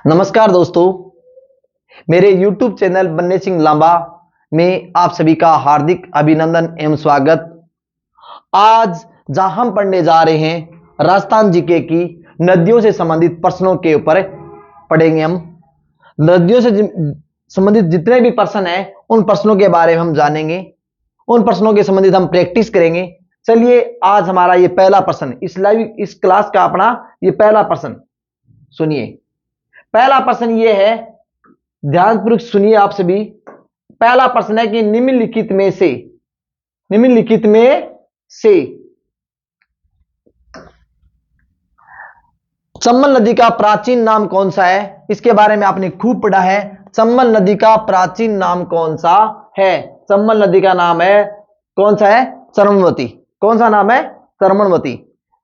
नमस्कार दोस्तों, मेरे YouTube चैनल बन्ने सिंह लांबा में आप सभी का हार्दिक अभिनंदन एवं स्वागत। आज जहां हम पढ़ने जा रहे हैं राजस्थान जीके की नदियों से संबंधित प्रश्नों के ऊपर पढ़ेंगे। हम नदियों से संबंधित जितने भी प्रश्न हैं उन प्रश्नों के बारे में हम जानेंगे, उन प्रश्नों के संबंधित हम प्रैक्टिस करेंगे। चलिए, आज हमारा ये पहला प्रश्न, इस क्लास का अपना ये पहला प्रश्न सुनिए। पहला प्रश्न ये है, ध्यानपूर्वक सुनिए आप सभी। पहला प्रश्न है कि निम्नलिखित में से चंबल नदी का प्राचीन नाम कौन सा है? इसके बारे में आपने खूब पढ़ा है। चंबल नदी का प्राचीन नाम कौन सा है? चंबल नदी का नाम है, कौन सा है? चर्मणवती। कौन सा नाम है? चर्मणवती।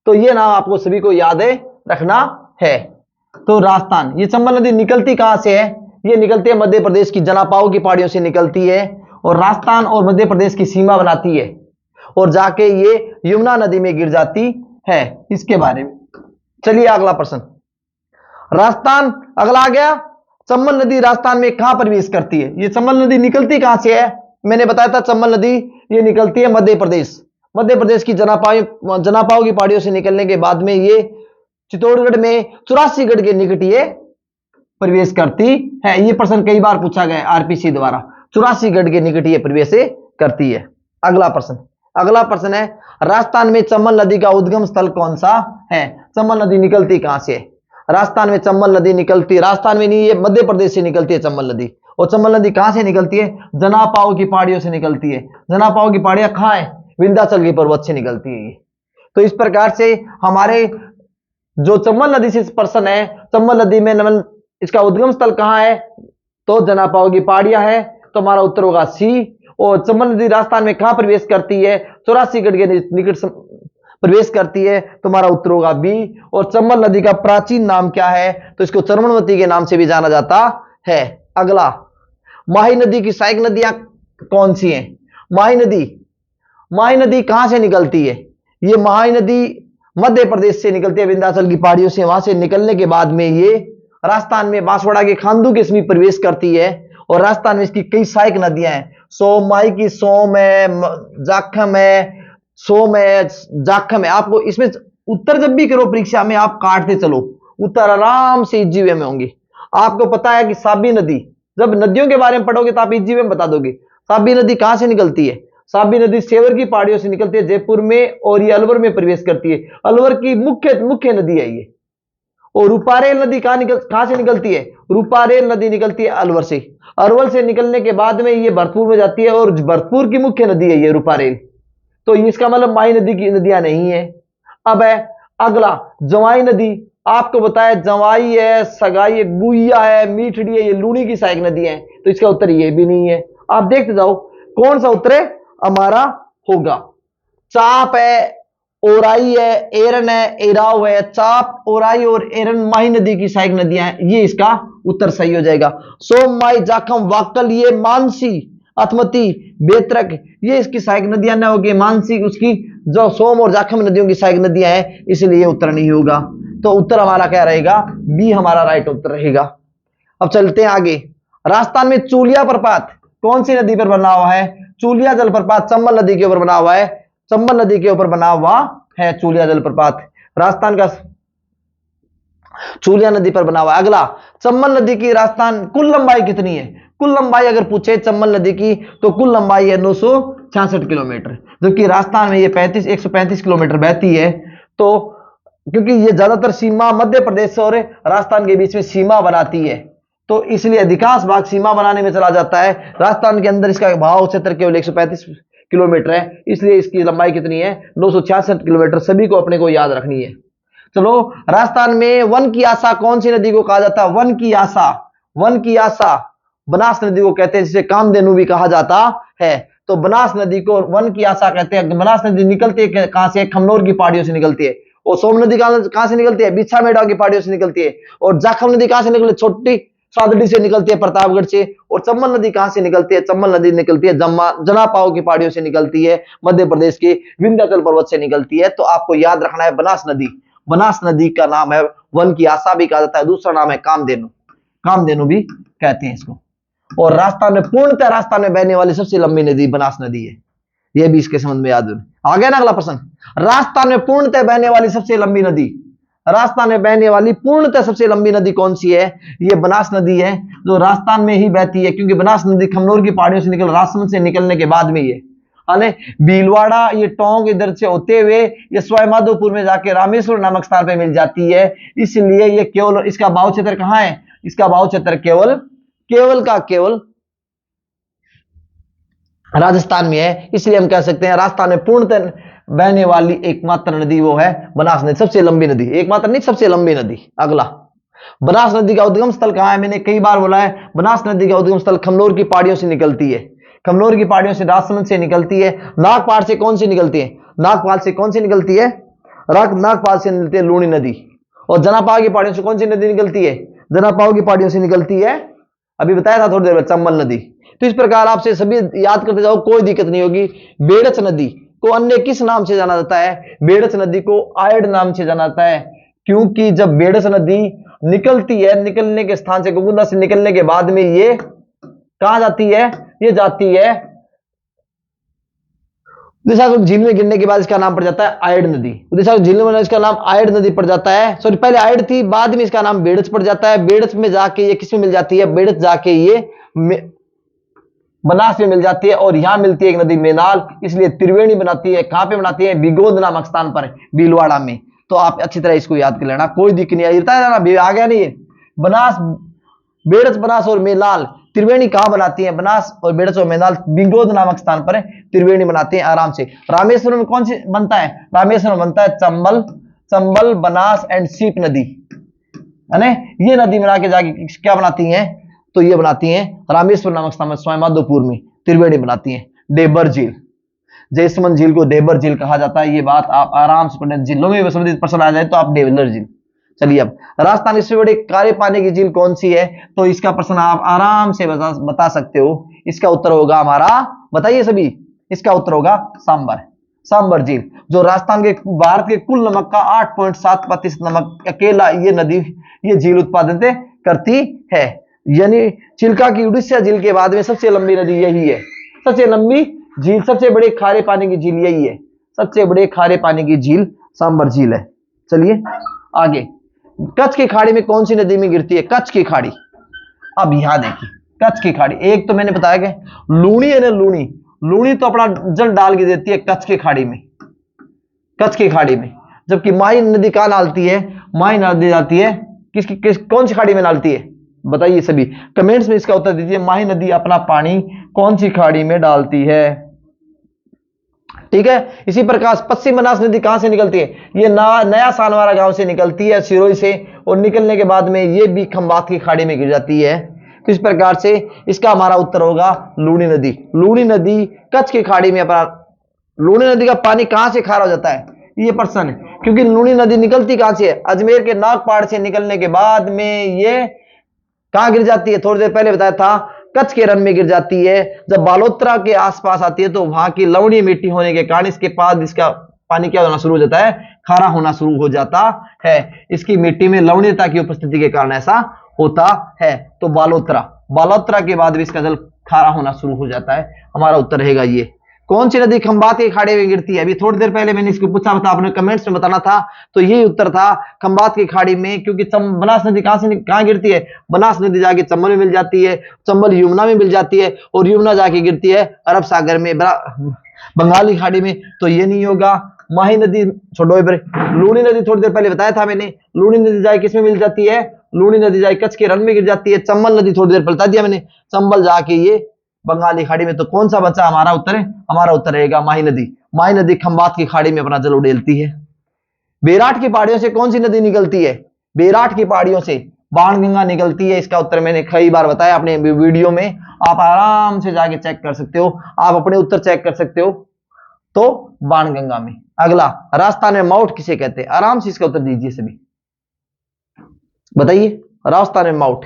तो ये नाम आपको सभी को याद रखना है। तो राजस्थान, ये चंबल नदी निकलती कहां से है? ये निकलती है मध्य प्रदेश की जनापाओ की पहाड़ियों से निकलती है और राजस्थान और मध्य प्रदेश की सीमा बनाती है और जाके ये यमुना नदी में गिर जाती है। इसके बारे में चलिए अगला प्रश्न। राजस्थान, अगला आ गया, चंबल नदी राजस्थान में कहां प्रवेश करती है? ये चंबल नदी निकलती कहां से है? मैंने बताया था चंबल नदी ये निकलती है मध्य प्रदेश की जनापाओ की पहाड़ियों से निकलने के बाद में ये चित्तौड़गढ़ में 84 गढ़ के निकट ये प्रवेश करती है। ये प्रश्न कई बार पूछा गया आरपीसी द्वारा। 84 गढ़ के निकट ये प्रवेश करती है। अगला प्रश्न है, राजस्थान में चंबल नदी का उद्गम स्थल कौन सा है? चंबल नदी निकलती कहां से? राजस्थान में चंबल नदी निकलती है, राजस्थान में नहीं, ये मध्य प्रदेश से निकलती है चंबल नदी। और चंबल नदी कहां से निकलती है? जनापाओ की पहाड़ियों से निकलती है। जनापाओ की पहाड़ियां कहां है? विंध्याचल की पर्वत से निकलती है। तो इस प्रकार से हमारे जो चंबल नदी से प्रश्न है, चंबल नदी में इसका उद्गम स्थल कहां है? तो जनापाओ की पहाड़ियां है। तो हमारा उत्तर होगा सी। और चंबल नदी राजस्थान में कहां प्रवेश करती है? 84 गढ़ के निकट प्रवेश करती है। तो हमारा उत्तर होगा बी। और चंबल नदी का प्राचीन नाम क्या है? तो इसको चर्मणवती के नाम से भी जाना जाता है। अगला, माही नदी की सहायक नदियां कौन सी हैं? माही नदी कहां से निकलती है? ये माही नदी मध्य प्रदेश से निकलती है, विंध्याचल की पहाड़ियों से। वहां से निकलने के बाद में ये राजस्थान में बांसवाड़ा के खांडू के समीप प्रवेश करती है और राजस्थान में इसकी कई सहायक नदियां हैं। माही की सोम है, जाखम है, जाखम है। आपको इसमें उत्तर जब भी करो परीक्षा में आप काटते चलो, उत्तर आराम से इजी वे में होंगे। आपको पता है कि साबी नदी, जब नदियों के बारे में पढ़ोगे तो आप इजी वे में बता दोगे। साबी नदी कहां से निकलती है? साबी नदी सेवर की पहाड़ियों से निकलती है जयपुर में और ये अलवर में प्रवेश करती है। अलवर की मुख्य नदी है ये। और रूपारेल नदी कहां से निकलती है? रूपारेल नदी निकलती है अलवर से। अलवर से निकलने के बाद में ये भरतपुर में जाती है और भरतपुर की मुख्य नदी है ये रूपारेल। तो इसका मतलब माही नदी की नदियां नहीं है। अब है अगला, जवाई नदी। आपको बताया जवाई है, सगाई है, गुइया है, मीठड़ी है, ये लूणी की सहायक नदी है। तो इसका उत्तर ये भी नहीं है। आप देखते जाओ कौन सा उत्तर हमारा होगा। चाप है, ओराई है, एरन है, एराव है। चाप, ओराई और एरन माही नदी की सहायक नदियां हैं। ये इसका उत्तर सही हो जाएगा। सोम, माई, जाखम, वाकल, ये मानसी, अथमती, बेत्रक, ये इसकी सहायक नदियां ना होगी। मानसी उसकी जो सोम और जाखम नदियों की सहायक नदियां हैं, इसलिए उत्तर नहीं होगा। तो उत्तर हमारा क्या रहेगा? बी हमारा राइट उत्तर रहेगा। अब चलते हैं आगे। राजस्थान में चूलिया प्रपात कौन सी नदी पर बना हुआ है? चूलिया जलप्रपात चंबल नदी के ऊपर बना हुआ है। चंबल नदी के ऊपर बना हुआ है चूलिया जलप्रपात, राजस्थान का चूलिया नदी पर बना हुआ है। अगला, चंबल नदी की राजस्थान कुल लंबाई कितनी है? कुल लंबाई अगर पूछे चंबल नदी की तो कुल लंबाई है 966 किलोमीटर, जबकि राजस्थान में ये 135 किलोमीटर बहती है। तो क्योंकि ये ज्यादातर सीमा मध्य प्रदेश और राजस्थान के बीच में सीमा बनाती है, तो इसलिए अधिकांश भाग सीमा बनाने में चला जाता है। राजस्थान के अंदर इसका भाव क्षेत्र केवल 135 किलोमीटर है, इसलिए इसकी लंबाई कितनी है? 966 किलोमीटर। सभी को अपने को याद रखनी है। चलो, राजस्थान में वन की आशा कौन सी नदी को कहा जाता है? वन की आशा बनास नदी को कहते हैं, जिसे कामधेनु भी कहा जाता है। तो बनास नदी को वन की आशा कहते हैं। बनास नदी निकलती है कहां से? खमनोर की पहाड़ियों से निकलती है। और सोम नदी कहां से निकलती है? बिछा मेढ़ा की पहाड़ियों से निकलती है। और जाखम नदी कहां से निकलती है? छोटी सादड़ी से निकलती है, प्रतापगढ़ से। और चंबल नदी कहां से निकलती है? चंबल नदी निकलती है जनापाओ की पहाड़ियों से निकलती है, मध्य प्रदेश के विंध्याचल पर्वत से निकलती है। तो आपको याद रखना है बनास नदी का नाम है वन की आशा भी कहा जाता है, दूसरा नाम है कामधेनु। कामधेनु भी कहते हैं इसको। और राजस्थान में पूर्णतः राजस्थान में बहने वाली सबसे लंबी नदी बनास नदी है, यह भी इसके संबंध में याद रखना। आ गया ना अगला प्रश्न, राजस्थान में पूर्णतः बहने वाली सबसे लंबी नदी, राजस्थान में बहने वाली पूर्णतः सबसे लंबी नदी कौन सी है? यह बनास नदी है, जो राजस्थान में ही बहती है, क्योंकि बनास नदी खमनोर की पहाड़ियों से निकल राजसमंद से निकलने के बाद में ये भीलवाड़ा, ये टोंक इधर से होते हुए ये सवाईमाधोपुर में जाके रामेश्वर नामक स्थान पे मिल जाती है। इसलिए ये केवल, इसका भाव क्षेत्र कहां है? इसका भाव क्षेत्र केवल केवल राजस्थान में है। इसलिए हम कह सकते हैं राजस्थान में पूर्णतः बहने वाली एकमात्र नदी वो है बनास नदी, सबसे लंबी नदी, एकमात्र नहीं सबसे लंबी नदी। अगला, बनास नदी का उद्गम स्थल कहां है? मैंने कई बार बोला है, बनास नदी का उद्गम स्थल खमनोर की पहाड़ियों से निकलती है, खमनोर की पहाड़ियों से राजसमंद से निकलती है। नागपाल से कौन सी निकलती है? नागपाल से कौन सी निकलती है? नागपाल से निकलती है लूणी नदी। और जनापाव की पहाड़ियों से कौन सी नदी निकलती है? जनापाव की पहाड़ियों से निकलती है, अभी बताया था थोड़ी देर पहले, चंबल नदी। तो इस प्रकार आपसे सभी याद करते जाओ, कोई दिक्कत नहीं होगी। बेड़च नदी को अन्य किस नाम से जाना जाता है? बेड़च नदी को आयड नाम से जाना जाता है, क्योंकि जब बेड़च नदी निकलती है, निकलने के स्थान से, गोकुंदा से निकलने के बाद में ये कहां जाती है? ये जाती है उदिशासागर झील में गिरने के बाद इसका नाम पड़ जाता है आयड नदी। उदिशासागर झील में इसका नाम आयड नदी पड़ जाता है। सॉरी, पहले आयड थी, बाद में इसका नाम बेड़च पड़ जाता है। बेड़च में जाके ये किसमें मिल जाती है? बेड़च जाके ये बनास में मिल जाती है, और यहां मिलती है एक नदी मेनाल, इसलिए त्रिवेणी बनाती है। कहां पे बनाती है? बिगोद नामक स्थान पर, भीलवाड़ा में। तो आप अच्छी तरह इसको याद कर लेना, कोई दिक्कत नहीं आई, आ गया नहीं? बनास, बेड़च, बनास और मेनाल त्रिवेणी कहां बनाती है? बनास और बेड़च और मेनाल बिगोद नामक स्थान पर त्रिवेणी बनाते हैं आराम से। रामेश्वरम में कौन सी बनता है? रामेश्वरम बनता है चंबल, बनास एंड सीप नदी, है ना? ये नदी मिला के जाके क्या बनाती हैं? तो ये बनाती हैं रामेश्वर नामक स्थान में, सवाईमाधोपुर में त्रिवेणी बनाती हैं। डेबर झील, जयसमंद झील को डेबर झील कहा जाता है। ये बात आप आराम से पढ़ें, झीलों में संबंधित प्रश्न आ जाए तो आप डेबर झील। चलिए, अब राजस्थान की सबसे बड़ी खारे पानी की झील कौन सी है? तो इसका प्रश्न आप आराम से बता सकते हो। इसका उत्तर होगा हमारा, बताइए सभी, इसका उत्तर होगा सांबर झील, जो राजस्थान के, भारत के कुल नमक का 8.7% नमक अकेला ये नदी, ये झील उत्पादन करती है। यानी चिल्का की उड़ीसा झील के बाद में सबसे लंबी नदी यही है, सबसे लंबी झील, सबसे बड़े खारे पानी की झील यही है, सबसे बड़े खारे पानी की झील सांबर झील है। चलिए आगे, कच्छ की खाड़ी में कौन सी नदी में गिरती है? कच्छ की खाड़ी, अब यहां देखिए, कच्छ की खाड़ी, एक तो मैंने बताया कि लूणी है ना, लूणी तो अपना जल डाल के देती है कच्छ की खाड़ी में, कच्छ की खाड़ी में। जबकि माही नदी कहां डालती है? माही नदी जाती है कौन सी खाड़ी में डालती है? बताइए सभी, कमेंट्स में इसका उत्तर दीजिए। माही नदी अपना पानी कौन सी खाड़ी में डालती है? ठीक है। इसी प्रकार पश्चिम बनास नदी कहां से निकलती है? ये नया सानवारा गांव से निकलती है, सिरोही से, और निकलने के बाद में ये भी खंबात की खाड़ी में गिर जाती है। तो इस प्रकार से इसका हमारा उत्तर होगा लूणी नदी। लूणी नदी कच्छ की खाड़ी में अपना, लूणी नदी का पानी कहां से खारा हो जाता है? ये प्रश्न है, क्योंकि लूणी नदी निकलती कहां से है? अजमेर के नागपाड़ से निकलने के बाद में ये कहां गिर जाती है? थोड़ी देर पहले बताया था, कच्छ के रण में गिर जाती है। जब बालोतरा के आसपास आती है तो वहां की लवणीय मिट्टी होने के कारण इसके पास इसका पानी क्या होना शुरू हो जाता है? खारा होना शुरू हो जाता है। इसकी मिट्टी में लवणीयता की उपस्थिति के कारण ऐसा होता है। तो बालोतरा के बाद भी इसका जल खारा होना शुरू हो जाता है। हमारा उत्तर रहेगा ये। कौन सी नदी खंबात के खाड़ी में गिरती है? अभी थोड़ी देर पहले मैंने इसको पूछा था, आपने कमेंट्स में बताना था, तो यही उत्तर था, खंबात की खाड़ी में। क्योंकि बनास नदी कहां गिरती है? बनास नदी जाके चंबल में मिल जाती है, चंबल यमुना में मिल जाती है, और यमुना जाके गिरती है अरब सागर में, बंगाली खाड़ी में। तो ये नहीं होगा। माही नदी छोड़ो, लूणी नदी थोड़ी देर पहले बताया था मैंने, लूणी नदी जाके किसमें मिल जाती है? लूणी नदी जाके कच्छ के रण में गिर जाती है। चंबल नदी थोड़ी देर पहले बता दिया मैंने, चंबल जाके ये बंगाली खाड़ी में। तो कौन सा बचा हमारा उत्तर है? हमारा उत्तर रहेगा माही नदी। माही नदी खंबात की खाड़ी में अपना जल उड़ेलती है। बेराट की पहाड़ियों से कौन सी नदी निकलती है? बेराट की पहाड़ियों से बाणगंगा निकलती है। इसका उत्तर मैंने कई बार बताया अपने वीडियो में, आप आराम से जाके चेक कर सकते हो, आप अपने उत्तर चेक कर सकते हो। तो बाणगंगा में। अगला, राजस्थान में माउट किसे कहते हैं? आराम से इसका उत्तर दीजिए सभी, बताइए। राजस्थान में माउट,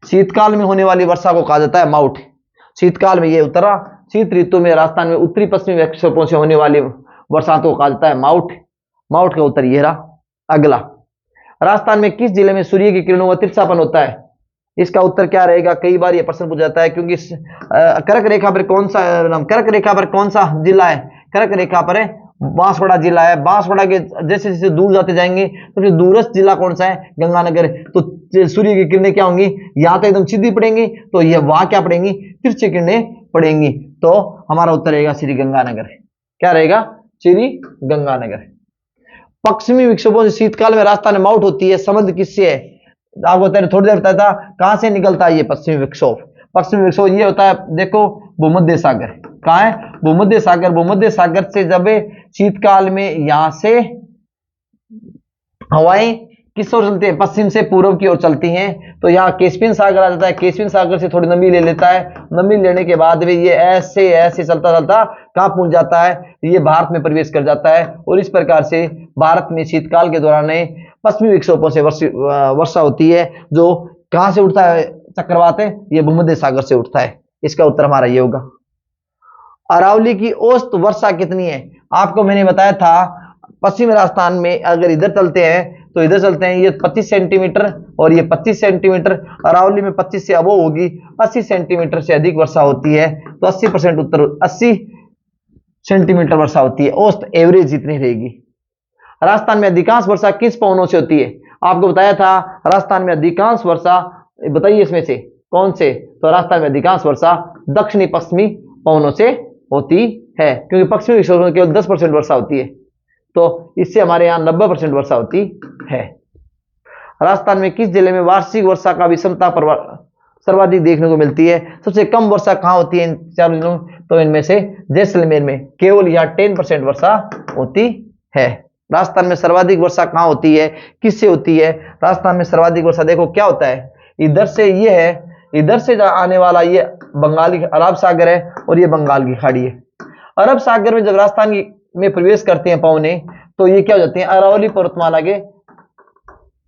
शीतकाल में होने वाली वर्षा को कहा जाता है माउट। शीतकाल में ये उत्तरा, शीत ऋतु में राजस्थान में उत्तरी पश्चिमी क्षेत्रों से होने वाली वर्षातों को कहा जाता है माउट। माउट का उत्तर ये रहा। अगला, राजस्थान में किस जिले में सूर्य की किरणों का तिरछापन होता है? इसका उत्तर क्या रहेगा? कई बार ये प्रश्न पूछा जाता है, क्योंकि कर्क रेखा पर कौन सा कर्क रेखा पर कौन सा जिला है? कर्क रेखा पर बांसवाड़ा जिला है। बांसवाड़ा के जैसे जैसे दूर जाते जाएंगे तो जो दूरस्थ जिला कौन सा है? गंगानगर। तो सूर्य की किरणें क्या होंगी? यहाँ तो एकदम सीधी पड़ेंगी, तो ये वहां क्या पड़ेंगी? तिरछी किरणें पड़ेंगी। तो हमारा उत्तर रहेगा श्री गंगानगर। क्या रहेगा? श्री गंगानगर। पश्चिमी विक्षोभों से शीतकाल में राजस्थान में माउट होती है, संबंध किससे है? आपको थोड़ी देर बताया था कहां से निकलता है ये पश्चिमी विक्षोभ। पश्चिमी विक्षोभ ये होता है, देखो, भूमध्य सागर। कहां है? भूमध्य सागर। भूमध्य सागर से जब शीतकाल में यहां से हवाएं किस ओर चलती है? पश्चिम से पूर्व की ओर चलती हैं। तो यहाँ कैस्पियन सागर आ जाता है। कैस्पियन सागर से थोड़ी नमी ले लेता है। नमी लेने के बाद भी ये ऐसे ऐसे चलता चलता कहां पहुंच जाता है? ये भारत में प्रवेश कर जाता है। और इस प्रकार से भारत में शीतकाल के दौरान पश्चिमी विक्षोभों से वर्षा होती है, जो कहां से उठता है चक्रवात? ये भूमध्य सागर से उठता है। इसका उत्तर हमारा ये होगा। अरावली की औसत वर्षा कितनी है? आपको मैंने बताया था पश्चिम राजस्थान में अगर इधर चलते हैं तो इधर चलते हैं, ये 25 सेंटीमीटर और ये 25 सेंटीमीटर। अरावली में 25 से अबोव होगी, 80 सेंटीमीटर से अधिक वर्षा होती है। तो 80% उत्तर 80 सेंटीमीटर वर्षा होती है। औसत एवरेज जितनी रहेगी। राजस्थान में अधिकांश वर्षा किस पवनों से होती है? आपको बताया था राजस्थान में अधिकांश वर्षा, बताइए इसमें से कौन से? तो राजस्थान में अधिकांश वर्षा दक्षिणी पश्चिमी पवनों से होती है, क्योंकि पश्चिमी विक्षोभ में केवल 10% वर्षा होती है। तो इससे हमारे यहाँ 90% वर्षा होती है। राजस्थान में किस जिले में वार्षिक वर्षा का विषमता सर्वाधिक देखने को मिलती है? सबसे कम वर्षा कहां होती है इन चारों जिलों में? तो इनमें से जैसलमेर में केवल यहाँ 10% वर्षा होती है। राजस्थान में सर्वाधिक वर्षा कहां होती है? किससे होती है? राजस्थान में सर्वाधिक वर्षा देखो क्या होता है, इधर से ये है, इधर से आने वाला ये बंगाली अरब सागर है और ये बंगाल की खाड़ी है। अरब सागर में जब राजस्थान में प्रवेश करते हैं पवने, तो ये क्या हो जाते हैं? अरावली पर्वतमाला के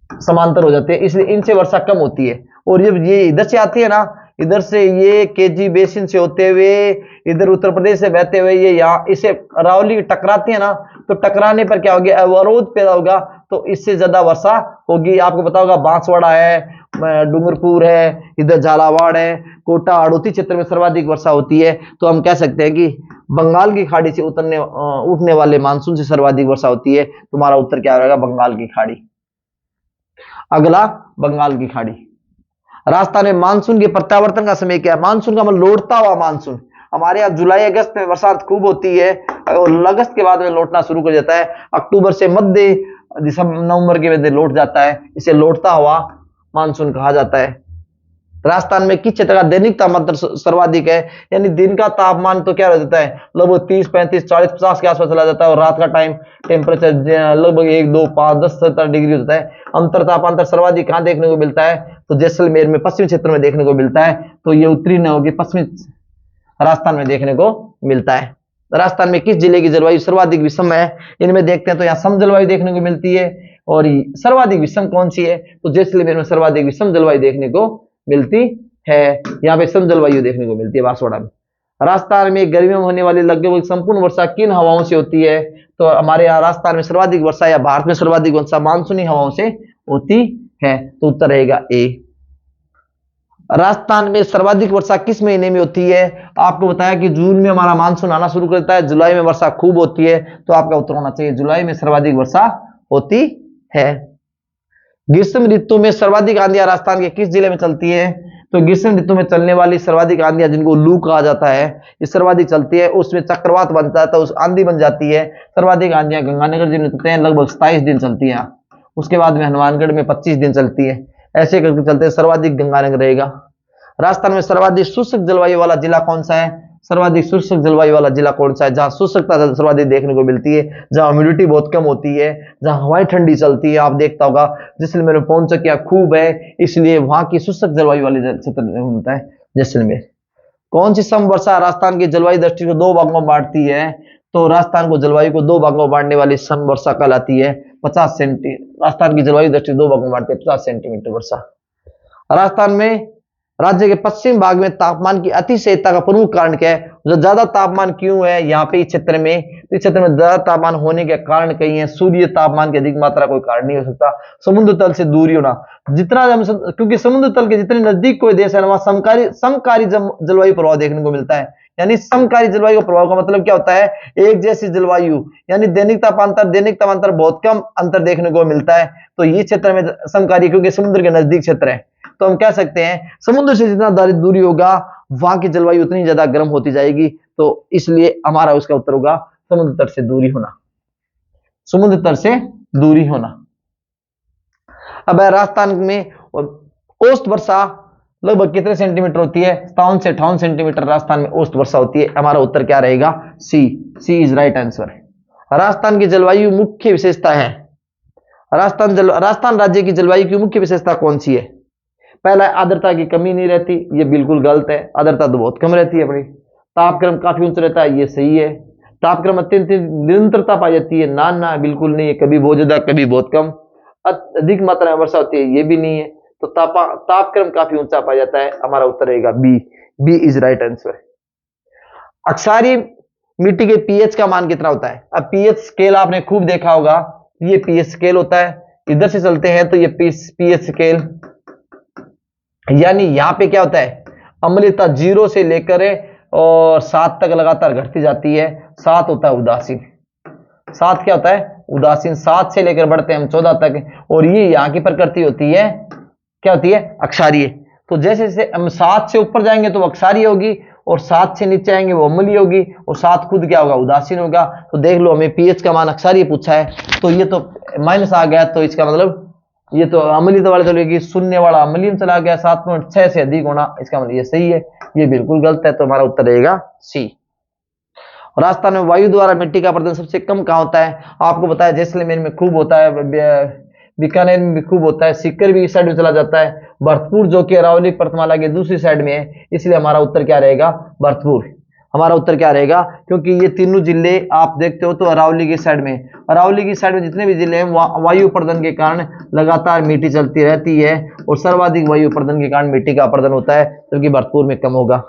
समांतर हो जाते हैं, इसलिए इनसे वर्षा कम होती है। और जब ये इधर से आती है ना, इधर से ये केजी बेसिन से होते हुए इधर उत्तर प्रदेश से बहते हुए ये यहाँ इसे अरावली टकराती है ना, तो टकराने पर क्या होगा? अवरोध पैदा होगा, तो इससे ज्यादा वर्षा होगी। आपको पता होगा बांसवाड़ा है, डूंगरपुर है, इधर झालावाड़ है, कोटा हाड़ौती क्षेत्र में सर्वाधिक वर्षा होती है। तो हम कह सकते हैं कि बंगाल की खाड़ी से उठने वाले मानसून से सर्वाधिक वर्षा होती है। तुम्हारा उत्तर क्या रहेगा? बंगाल की खाड़ी। अगला, बंगाल की खाड़ी। राजस्थान में मानसून के प्रत्यावर्तन का समय क्या है? मानसून का मतलब लौटता हुआ मानसून। हमारे यहाँ जुलाई अगस्त में बरसात खूब होती है और अगस्त के बाद में लौटना शुरू कर जाता है। अक्टूबर से मध्य दिसंबर नवंबर के मध्य लौट जाता है। इसे लौटता हुआ मानसून कहा जाता है। राजस्थान में किस क्षेत्र का दैनिक तापमान सर्वाधिक है? यानी दिन का तापमान तो क्या रहता है? लगभग 30, 35, 40, 50 के आसपास चला जाता है। और रात का टाइम टेम्परेचर लगभग 1, 2, 5, 10, 17 डिग्री होता है। अंतर तापांतर सर्वाधिक कहां देखने को मिलता है? तो जैसलमेर में, पश्चिमी क्षेत्र में देखने को मिलता है। तो ये उत्तरी न होगी, पश्चिमी राजस्थान में देखने को मिलता है। राजस्थान में किस जिले की जलवायु सर्वाधिक विषम है? इनमें देखते हैं तो यहाँ सम जलवायु देखने को मिलती है। और सर्वाधिक विषम कौन सी है? तो जैसलमेर में सर्वाधिक विषम जलवायु देखने को मिलती है। यहाँ पे सम जलवायु देखने को मिलती है बांसवाड़ा में। राजस्थान में गर्मियों में होने वाली लगभग संपूर्ण वर्षा किन हवाओं से होती है? तो हमारे यहाँ राजस्थान में सर्वाधिक वर्षा या भारत में सर्वाधिक वर्षा मानसूनी हवाओं से होती है। तो उत्तर रहेगा ए। राजस्थान में सर्वाधिक वर्षा किस महीने में होती है? आपको बताया कि जून में हमारा मानसून आना शुरू करता है, जुलाई में वर्षा खूब होती है। तो आपका उत्तर होना चाहिए जुलाई में सर्वाधिक वर्षा होती है। ग्रीष्म ऋतु में सर्वाधिक आंधियां राजस्थान के किस जिले में चलती है? तो ग्रीष्म ऋतु में चलने वाली सर्वाधिक आंधियां, जिनको लू कहा जाता है, ये सर्वाधिक चलती है। उसमें चक्रवात बनता है तो उस आंधी बन जाती है। सर्वाधिक आंधियां गंगानगर जिले में चलते हैं, लगभग 27 दिन चलती है। उसके बाद में हनुमानगढ़ में 25 दिन चलती है। ऐसे करके चलते सर्वाधिक गंगानगर रहेगा। राजस्थान में सर्वाधिक शुष्क जलवायु वाला जिला कौन सा है? सर्वाधिक शुष्क जलवायु वाला जिला कौन सा है? जहां शुष्कता सर्वाधिक देखने को मिलती है, जहां ह्यूमिडिटी बहुत कम होती है, जहां हवाएं ठंडी चलती है। आप देखता होगा जैसलमेर में पौनचक्कियां खूब है, इसलिए वहां की शुष्क जलवायु वाले क्षेत्र होता है जैसलमेर। कौन सी सम वर्षा राजस्थान की जलवायु दृष्टि को 2 भागों में बांटती है? तो राजस्थान को जलवायु को 2 भागों में बांटने वाली सम वर्षा कहलाती है 50 सेंटीमीटर। राजस्थान की जलवायु दृष्टि 2 भागों में बांटती है 50 सेंटीमीटर वर्षा। राजस्थान में राज्य के पश्चिम भाग में तापमान की अतिशयता का प्रमुख कारण क्या है? जो ज्यादा तापमान क्यों है यहाँ पे इस क्षेत्र में? तो इस क्षेत्र में ज्यादा तापमान होने के कारण कई है सूर्य तापमान की अधिक मात्रा कोई कारण नहीं हो सकता। समुद्र तल से दूरी होना, जितना हम क्योंकि समुद्र तल के जितने नजदीक कोई देश है वहां समकारी जलवायु प्रभाव देखने को मिलता है। यानी समकारी जलवायु प्रभाव का मतलब क्या होता है? एक जैसी जलवायु, यानी दैनिक तापांतर बहुत कम अंतर देखने को मिलता है। तो ये क्षेत्र में समकारी, क्योंकि समुद्र के नजदीक क्षेत्र है, तो हम कह सकते हैं समुद्र से जितना दूरी होगा वहां की जलवायु उतनी ज्यादा गर्म होती जाएगी। तो इसलिए हमारा उसका उत्तर होगा समुद्र तट से दूरी होना। समुद्र तट से दूरी होना। अब राजस्थान में औसत वर्षा लगभग कितने सेंटीमीटर होती है? 57 से 58 सेंटीमीटर राजस्थान में औसत वर्षा होती है। हमारा उत्तर क्या रहेगा? सी इज राइट आंसर। राजस्थान की जलवायु मुख्य विशेषता है। राजस्थान राज्य की जलवायु की मुख्य विशेषता कौन सी है? पहला, आर्द्रता की कमी नहीं रहती, ये बिल्कुल गलत है, आर्द्रता तो बहुत कम रहती है अपनी। तापक्रम काफी ऊंचा रहता है, ये सही है। तापक्रम अत्यंत निरंतरता पाई जाती है, ना बिल्कुल नहीं है, कभी बहुत ज्यादा कभी बहुत कम। अधिक मात्रा में वर्षा होती है, ये भी नहीं है। तो तापक्रम काफी ऊंचा पाया जाता है। हमारा उत्तर रहेगा बी इज राइट आंसर। अक्षारीय मिट्टी के पीएच का मान कितना होता है? अब पीएच स्केल आपने खूब देखा होगा, ये पीएच स्केल होता है। इधर से चलते हैं तो ये पीएच स्केल, यानी यहां पे क्या होता है? अम्लीयता 0 से लेकर और 7 तक लगातार घटती जाती है। 7 होता है उदासीन। 7 क्या होता है? उदासीन। 7 से लेकर बढ़ते हैं हम 14 तक, और ये यहाँ की प्रकृति होती है, क्या होती है? अक्षारीय। तो जैसे जैसे हम 7 से ऊपर जाएंगे तो वो अक्षारीय होगी, और 7 से नीचे आएंगे वो अम्लीय होगी, और 7 खुद क्या होगा? उदासीन होगा। तो देख लो, हमें पीएच का मान अक्षारीय पूछा है, तो ये तो माइनस आ गया, तो इसका मतलब ये तो अम्लीयता वाले चलेगी, शून्य वाला अम्लीय में चला गया। 7.6 से अधिक होना, इसका मतलब ये सही है, ये बिल्कुल गलत है। तो हमारा उत्तर रहेगा सी। राजस्थान में वायु द्वारा मिट्टी का अपरदन सबसे कम कहां होता है? आपको बताया जैसलमेर में खूब होता है, बीकानेर में भी खूब होता है, सीकर भी इस साइड में चला जाता है, भरतपुर जो कि अरावली पर्वतमाला के दूसरी साइड में है, इसलिए हमारा उत्तर क्या रहेगा? भरतपुर। हमारा उत्तर क्या रहेगा? क्योंकि ये तीनों जिले आप देखते हो तो अरावली की साइड में, अरावली की साइड में जितने भी जिले हैं वायु अपर्दन के कारण लगातार मिट्टी चलती रहती है, और सर्वाधिक वायु अपर्दन के कारण मिट्टी का अपर्दन होता है, जबकि भरतपुर में कम होगा।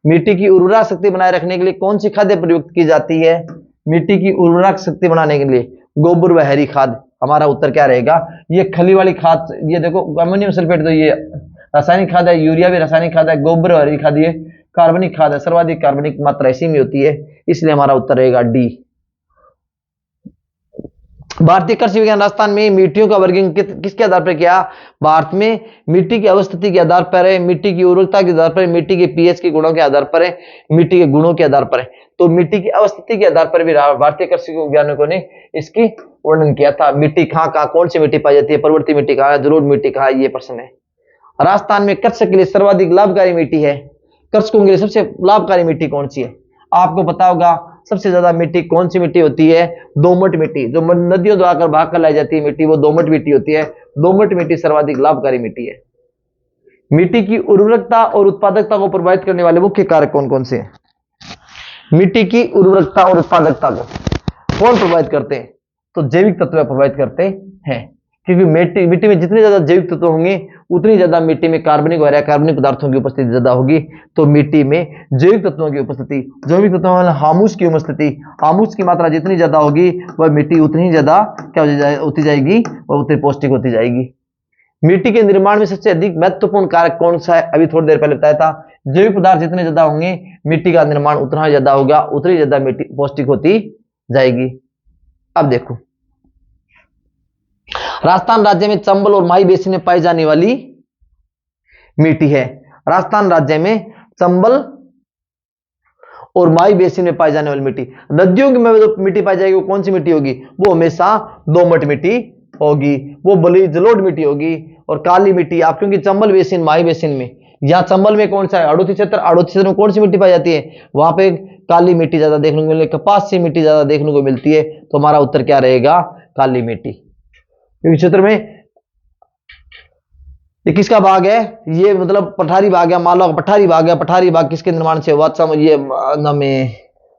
मिट्टी की उर्वरा शक्ति बनाए रखने के लिए कौन सी खाद्य प्रयुक्त की जाती है? मिट्टी की उर्वरा शक्ति बनाने के लिए गोबर व हरी खाद। हमारा उत्तर क्या रहेगा? ये खली वाली खाद, ये देखो अमोनियम सल्फेट, तो ये रासायनिक खाद है, यूरिया भी रासायनिक खाद है, गोबर और हरी खाद ये कार्बनिक खाद है, सर्वाधिक कार्बनिक मात्रा इसी में होती है, इसलिए हमारा उत्तर रहेगा डी। भारतीय कृषि विज्ञान राजस्थान में मिट्टियों का वर्गीकरण किसके आधार पर किया? भारत में मिट्टी की अवस्थिति के आधार पर है, मिट्टी की उर्वरकता के आधार पर, मिट्टी के पीएच के गुणों के आधार पर है, मिट्टी के गुणों के आधार पर है। तो मिट्टी की अवस्थिति के आधार पर भी भारतीय कृषि वैज्ञानिकों ने इसकी वर्णन किया था। मिट्टी कहाँ कौन सी मिट्टी पाई जाती है? पर्वतीय मिट्टी कहाँ है, ध्रुव मिट्टी कहाँ है, ये प्रश्न है। राजस्थान में कृषक के लिए सर्वाधिक लाभकारी मिट्टी है, कृषकों के लिए सबसे लाभकारी मिट्टी कौन सी है? आपको पता होगा सबसे ज्यादा मिट्टी कौन सी मिट्टी होती है? दोमट मिट्टी, जो नदियों द्वारा भाग कर लाई जाती है मिट्टी, वो दोमट मिट्टी होती है। दोमट मिट्टी सर्वाधिक लाभकारी मिट्टी है। मिट्टी की उर्वरकता और उत्पादकता को प्रभावित करने वाले मुख्य कारक कौन कौन से हैं? मिट्टी की उर्वरकता और उत्पादकता को कौन प्रभावित करते हैं? तो जैविक तत्व प्रभावित करते हैं, क्योंकि मिट्टी में जितने ज्यादा जैविक तत्व होंगे उतनी ज्यादा मिट्टी में कार्बनिक और अकार्बनिक पदार्थों की उपस्थिति ज्यादा होगी। तो मिट्टी में जैविक तत्वों की उपस्थिति, जैविक तत्वों में हामुस की उपस्थिति, हामुस की मात्रा जितनी ज्यादा होगी वह मिट्टी उतनी ज्यादा क्या होती जाएगी, वह उतनी पौष्टिक होती जाएगी। मिट्टी के निर्माण में सबसे अधिक महत्वपूर्ण कारक कौन सा है? अभी थोड़ी देर पहले बताया था, जैविक पदार्थ जितने ज्यादा होंगे मिट्टी का निर्माण उतना ज्यादा होगा, उतनी ज्यादा मिट्टी पौष्टिक होती जाएगी। अब देखो, राजस्थान राज्य में चंबल और माई बेसिन में पाई जाने वाली मिट्टी है। राजस्थान राज्य में चंबल और माई बेसिन में पाई जाने वाली मिट्टी, नदियों में जो मिट्टी पाई जाएगी वो कौन सी मिट्टी होगी? वो हमेशा दोमट मिट्टी होगी, वो बली जलोढ़ मिट्टी होगी। और काली मिट्टी आप, क्योंकि चंबल बेसिन माई बेसिन में, यहाँ चंबल में कौन सा है? आड़ोती क्षेत्र, आड़ोती क्षेत्र में कौन सी मिट्टी पाई जाती है? वहां पे काली मिट्टी ज्यादा देखने को मिलती है, कपास सी मिट्टी ज्यादा देखने को मिलती है। तो हमारा उत्तर क्या रहेगा? काली मिट्टी। क्योंकि क्षेत्र में ये किसका भाग है? ये मतलब पठारी भाग है, मालवा का पठारी भाग है। पठारी भाग किसके निर्माण से हुआ? ये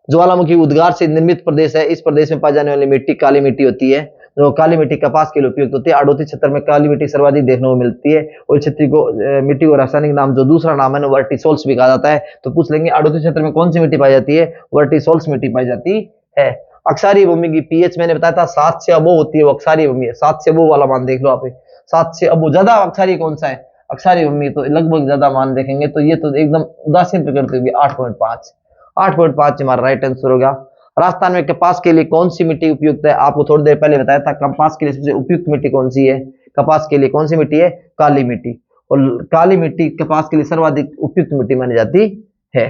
ज्वालामुखी उद्गार से निर्मित प्रदेश है, इस प्रदेश में पाई जाने वाली मिट्टी काली मिट्टी होती है। जो काली मिट्टी कपास के लिए उपयुक्त होती है। आड़ोती क्षेत्र में काली मिट्टी सर्वाधिक देखने को मिलती है और क्षेत्र को मिट्टी को रासायनिक नाम जो दूसरा नाम है ना वर्टिसोल्स भी कहा जाता है। तो पूछ लेंगे आड़ोती क्षेत्र में कौन सी मिट्टी पाई जाती है, वर्टिसोल्स मिट्टी पाई जाती है। अक्षारीय भूमि की पीएच मैंने बताया था 7 से अबोव होती है, वो अक्षारीय भूमि है। 7 से अबोव वाला मान देख लो आप, 7 से अबोव। ज्यादा अक्षारीय कौन सा है, अक्षारीय भूमि, तो लगभग ज्यादा मान देखेंगे तो ये तो एकदम उदासीन प्रकृति होगी, 8.5। 8.5 हमारा राइट आंसर होगा। राजस्थान में कपास के लिए कौन सी मिट्टी उपयुक्त है, आपको थोड़ी देर पहले बताया था। कपास के लिए सबसे उपयुक्त मिट्टी कौन सी है, कपास के लिए कौन सी मिट्टी है, काली मिट्टी। और काली मिट्टी कपास के लिए सर्वाधिक उपयुक्त मिट्टी मानी जाती है।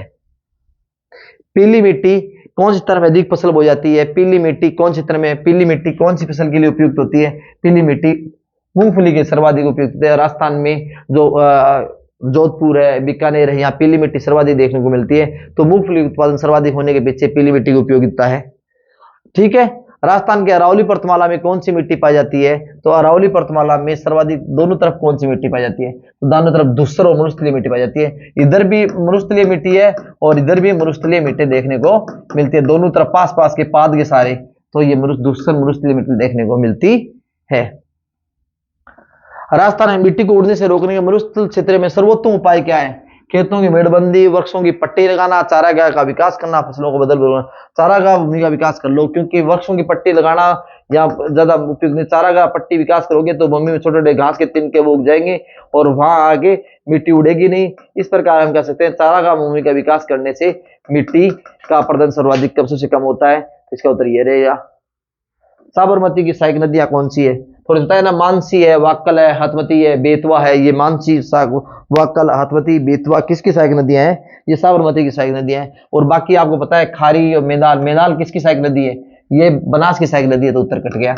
पीली मिट्टी कौन सी तरह में अधिक फसल हो जाती है, पीली मिट्टी कौन सी तरह में, पीली मिट्टी कौन सी फसल के लिए उपयुक्त होती है, पीली मिट्टी मूंगफली के सर्वाधिक उपयुक्त है। राजस्थान में जो जोधपुर है, बीकानेर है, यहाँ पीली मिट्टी सर्वाधिक देखने को मिलती है। तो मूंगफली उत्पादन सर्वाधिक होने के पीछे पीली मिट्टी की उपयोगिता है। ठीक है। राजस्थान के अरावली पर्वतमाला में कौन सी मिट्टी पाई जाती है, तो अरावली पर्वतमाला में सर्वाधिक दोनों तरफ कौन सी मिट्टी पाई जाती है, तो दोनों तरफ धूसर और मरुस्थलीय मिट्टी पाई जाती है। इधर भी मरुस्थलीय मिट्टी है और इधर भी मरुस्थलीय मिट्टी देखने को मिलती है, दोनों तरफ पास पास के पाद के सारे। तो ये धूसर मरुस्थलीय मिट्टी देखने को मिलती है। राजस्थान में मिट्टी को उड़ने से रोकने के मरुस्थल क्षेत्र में सर्वोत्तम उपाय क्या है, खेतों की मेड़बंदी, वृक्षों की पट्टी लगाना, चारागाह का विकास करना, फसलों को बदल बदलना। चारागाह भूमि का विकास कर लो, क्योंकि वृक्षों की पट्टी लगाना या ज्यादा उपयुक्त नहीं। चारागाह पट्टी विकास करोगे तो भूमि में छोटे छोटे घास के तिनके वो उग जाएंगे और वहां आगे मिट्टी उड़ेगी नहीं। इस प्रकार हम कह सकते हैं चारागाह भूमि का विकास करने से मिट्टी का प्रदर्शन सर्वाधिक कम से कम होता है। इसका उत्तर ये रहेगा। साबरमती की सहायक नदियां कौन सी है, थोड़ी बताया ना, मानसी है, वाक्कल है, हथमती है, बेतवा है। ये मानसी, वाक्कल, हथमती, बेतवा किसकी सहायक नदियां हैं, ये साबरमती की सहायक नदियां हैं। और बाकी आपको पता है खारी और मेदाल, मेदाल किसकी सहायक नदी है, ये बनास की सहायक नदी है। तो उत्तर कट गया।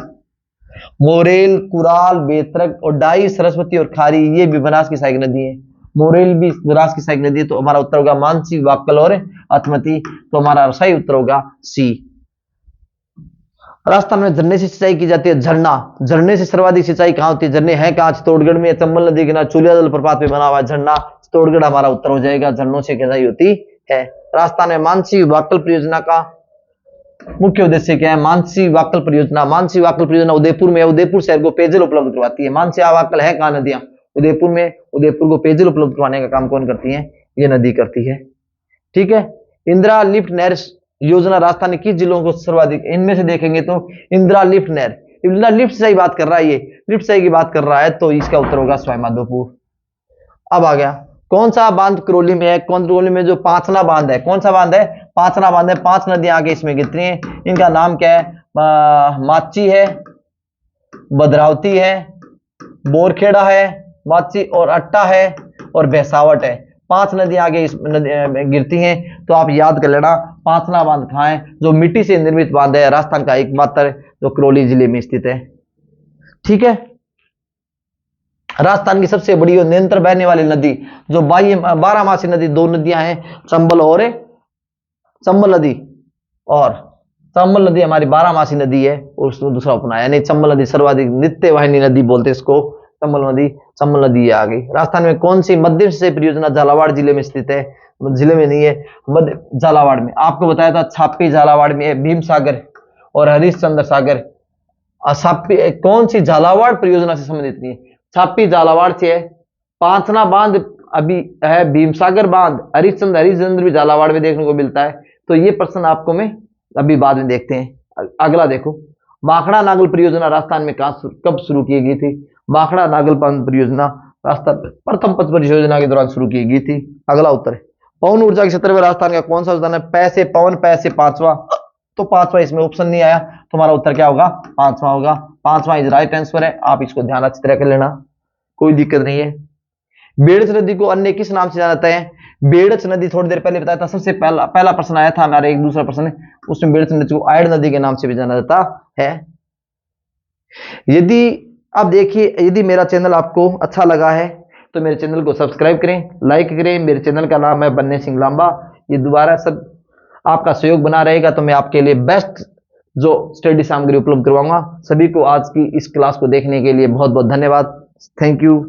मोरेल, कुराल, बेतरक और डाई, सरस्वती और खारी ये भी बनास की सहायक नदी है। मोरेल भी बनास की सहायक नदी है। तो हमारा उत्तर होगा मानसी, वाक्कल और हथमती। तो हमारा सही उत्तर होगा सी। राजस्थान में झरने से सिंचाई की जाती है। झरना, झरने से सर्वाधिक सिंचाई कहां होती है, झरने हैं कहां, चित्तौड़गढ़ में, चंबल नदी के किनारे चूलिया जलप्रपात पे बना हुआ झरना चित्तौड़गढ़ हमारा उत्तर हो जाएगा। झरनों से सिंचाई होती है। राजस्थान में मानसी वाक्कल परियोजना का मुख्य उद्देश्य क्या है, मानसी वाक्कल परियोजना, मानसी वाक्कल परियोजना उदयपुर में है। उदयपुर शहर को पेयजल उपलब्ध करवाती है। मानसी वाक्कल है कहां, नदियां उदयपुर में। उदयपुर को पेयजल उपलब्ध करवाने का काम कौन करती है, ये नदी करती है। ठीक है। इंदिरा लिफ्ट नहर योजना राजस्थान के किस जिलों को सर्वाधिक, इनमें से देखेंगे तो इंदिरा लिफ्ट नहर, इंदिरा लिफ्ट से ही बात कर रहा है, ये लिफ्ट से की बात कर रहा है। तो इसका उत्तर होगा सवाई माधोपुर। अब आ गया कौन सा बांध करौली में है, कौन करौली में जो पांचना बांध है, कौन सा बांध है, पांचना बांध है। 5 नदियां आगे इसमें गिरती हैं, इनका नाम क्या है, माची है, भद्रावती है, बोरखेड़ा है, माची और अट्टा है और भैसावट है। 5 नदियां आगे इस गिरती हैं। तो आप याद कर लेना पांचना बांध कहां है, जो मिट्टी से निर्मित बांध है, राजस्थान का एकमात्र जो करौली जिले में स्थित है। ठीक है। राजस्थान की सबसे बड़ी और निरंतर बहने वाली नदी जो 12मासी नदी, 2 नदियां हैं, चंबल और चंबल नदी। और चंबल नदी हमारी 12मासी नदी है और उसमें दूसरा उपनाम यानी चंबल नदी सर्वाधिक नित्य वाहिनी नदी बोलते इसको, चंबल नदी। चंबल नदी आ गई। राजस्थान में कौन सी मध्यम सिंचाई परियोजना झालावाड़ जिले में स्थित है, जिले में नहीं है, मध्य झालावाड़ में। आपको बताया था छापी झालावाड़ में है, भीम सागर और हरिश्चंद्र सागर। छापी कौन सी झालावाड़ परियोजना से संबंधित नहीं है, छापी झालावाड़ से है। पांचना बांध अभी है, भीमसागर बांध, हरिश्चंद्र भी झालावाड़ में देखने को मिलता है। तो ये प्रश्न आपको मैं अभी बाद में देखते हैं। अगला देखो, बांखड़ा नागल परियोजना राजस्थान में कब शुरू की गई थी, बांखड़ा नागल परियोजना राजस्थान प्रथम पथ परियोजना के दौरान शुरू की गई थी। अगला उत्तर है पवन ऊर्जा के क्षेत्र में राजस्थान का कौन सा स्थान है, पैसे पवन, पैसे 5वां। तो 5वां इसमें ऑप्शन नहीं आया, तुम्हारा उत्तर क्या होगा, 5वां होगा। 5वां इज राइट आंसर है। आप इसको ध्यान अच्छी तरह कर लेना, कोई दिक्कत नहीं है। बेड़च नदी को अन्य किस नाम से जाना जाता है, बेड़च नदी थोड़ी देर पहले बताया था, सबसे पहला प्रश्न आया था हमारे, एक दूसरा प्रश्न उसमें बेड़च नदी को आयड नदी के नाम से भी जाना जाता है। यदि आप देखिए, यदि मेरा चैनल आपको अच्छा लगा है तो मेरे चैनल को सब्सक्राइब करें, लाइक करें। मेरे चैनल का नाम है बन्ने सिंह लांबा। ये दोबारा सब आपका सहयोग बना रहेगा तो मैं आपके लिए बेस्ट जो स्टडी सामग्री उपलब्ध करवाऊंगा। सभी को आज की इस क्लास को देखने के लिए बहुत बहुत धन्यवाद। Thank you.